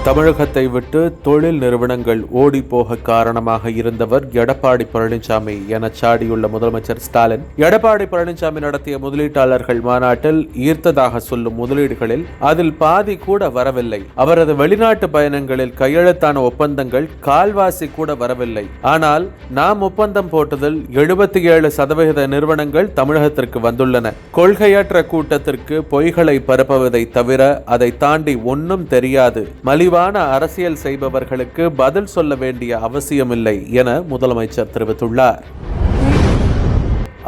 தமிழகத்தை விட்டு தொழில் நிறுவனங்கள் ஓடிப்போக காரணமாக இருந்தவர் எடப்பாடி பழனிசாமி என சாடியுள்ள முதலமைச்சர் ஸ்டாலின், எடப்பாடி பழனிசாமி நடத்திய முதலீட்டாளர்கள் மாநாட்டில் ஈர்த்ததாக சொல்லும் முதலீடுகளில் அதில் பாதி கூட வரவில்லை. அவரது வெளிநாட்டு பயணங்களில் கையெழுத்தான ஒப்பந்தங்கள் கால்வாசி கூட வரவில்லை. ஆனால் நாம் ஒப்பந்தம் போட்டதில் 77% நிறுவனங்கள் தமிழகத்திற்கு வந்துள்ளன. கொள்கையற்ற கூட்டத்திற்கு பொய்களை பரப்புவதை தவிர அதை தாண்டி ஒன்றும் தெரியாது. அரசியல் செய்பவர்களுக்கு பதில் சொல்ல வேண்டிய அவசியமில்லை என முதலமைச்சர் தெரிவித்துள்ளார்.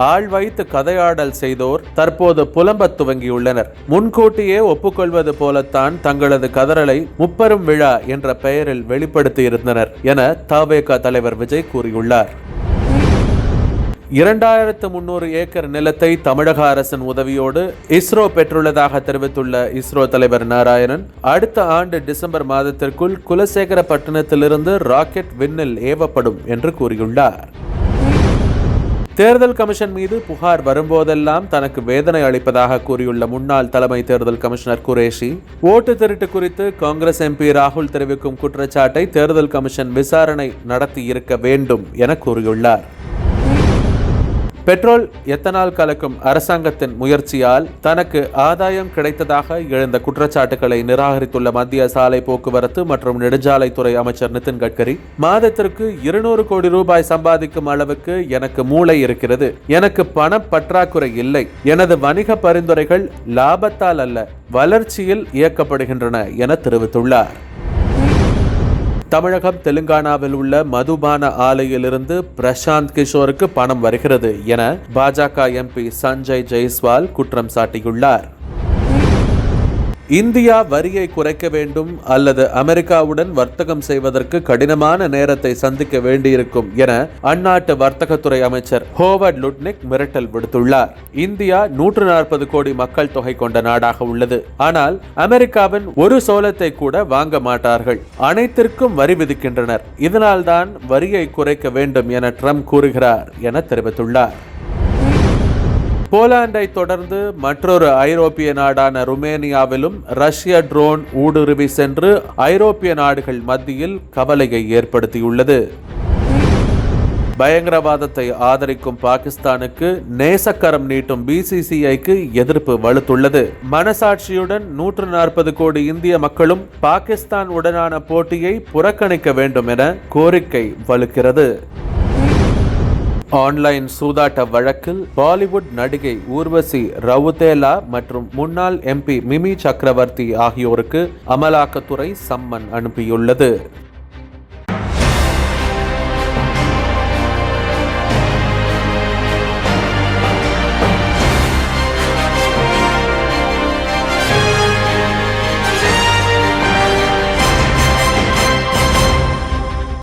ஆள் வைத்து கதையாடல் செய்தோர் தற்போது புலம்பத் துவங்கியுள்ளனர். முன்கூட்டியே ஒப்புக்கொள்வது போலத்தான் தங்களது கதறலை முப்பெரும் விழா என்ற பெயரில் வெளிப்படுத்தியிருந்தனர் என தவேக தலைவர் விஜய் கூறியுள்ளார். 2300 ஏக்கர் நிலத்தை தமிழக அரசின் உதவியோடு இஸ்ரோ பெற்றுள்ளதாக தெரிவித்துள்ள இஸ்ரோ தலைவர் நாராயணன், அடுத்த ஆண்டு டிசம்பர் மாதத்திற்குள் குலசேகரப்பட்டினத்திலிருந்து ராக்கெட் விண்ணில் ஏவப்படும் என்று கூறியுள்ளார். தேர்தல் கமிஷன் மீது புகார் வரும்போதெல்லாம் தனக்கு வேதனை அளிப்பதாக கூறியுள்ள முன்னாள் தலைமை தேர்தல் கமிஷனர் குரேஷி, ஓட்டு திருட்டு குறித்து காங்கிரஸ் எம்பி ராகுல் தெரிவிக்கும் குற்றச்சாட்டை தேர்தல் கமிஷன் விசாரணை நடத்தி இருக்க வேண்டும் என கூறியுள்ளார். பெட்ரோல், எத்தனால் கலக்கும் அரசாங்கத்தின் முயற்சியால் தனக்கு ஆதாயம் கிடைத்ததாக எழுந்த குற்றச்சாட்டுகளை நிராகரித்துள்ள மத்திய சாலை போக்குவரத்து மற்றும் நெடுஞ்சாலைத்துறை அமைச்சர் நிதின் கட்கரி, மாதத்திற்கு 200 கோடி ரூபாய் சம்பாதிக்கும் அளவுக்கு எனக்கு மூளை இருக்கிறது. எனக்கு பண பற்றாக்குறை இல்லை. எனது வணிக பரிந்துரைகள் லாபத்தால் அல்ல, வளர்ச்சியில் இயக்கப்படுகின்றன என தெரிவித்துள்ளார். தமிழகம், தெலுங்கானாவில் உள்ள மதுபான ஆலையிலிருந்து பிரசாந்த் கிஷோருக்கு பணம் வருகிறது என பாஜக எம்பி சஞ்சய் ஜெய்ஸ்வால் குற்றம் சாட்டியுள்ளார். இந்தியா வரியை குறைக்க வேண்டும் அல்லது அமெரிக்காவுடன் வர்த்தகம் செய்வதற்கு கடினமான நேரத்தை சந்திக்க வேண்டியிருக்கும் என அந்நாட்டு வர்த்தகத்துறை அமைச்சர் ஹோவர்ட் லுட்னிக் மிரட்டல் விடுத்துள்ளார். இந்தியா 140 கோடி மக்கள் தொகை கொண்ட நாடாக உள்ளது. ஆனால் அமெரிக்காவின் ஒரு சோளத்தை கூட வாங்க மாட்டார்கள். அனைத்திற்கும் வரி விதிக்கின்றனர். இதனால்தான் வரியை குறைக்க வேண்டும் என ட்ரம்ப் கூறுகிறார் என தெரிவித்துள்ளார். போலாண்டை தொடர்ந்து மற்றொரு ஐரோப்பிய நாடான ருமேனியாவிலும் ரஷ்ய ட்ரோன் ஊடுருவி சென்று ஐரோப்பிய நாடுகள் மத்தியில் கவலையை ஏற்படுத்தியுள்ளது. பயங்கரவாதத்தை ஆதரிக்கும் பாகிஸ்தானுக்கு நேசக்கரம் நீட்டும் பிசிசிஐக்கு எதிர்ப்பு வலுத்துள்ளது. மனசாட்சியுடன் 140 கோடி இந்திய மக்களும் பாகிஸ்தான் உடனான போட்டியை புறக்கணிக்க வேண்டும் என கோரிக்கை வலுக்கிறது. ஆன்லைன் சூதாட்ட வழக்கில் பாலிவுட் நடிகை ஊர்வசி ரவுதேலா மற்றும் முன்னாள் எம்பி மிமி சக்கரவர்த்தி ஆகியோருக்கு அமலாக்கத்துறை சம்மன் அனுப்பியுள்ளது.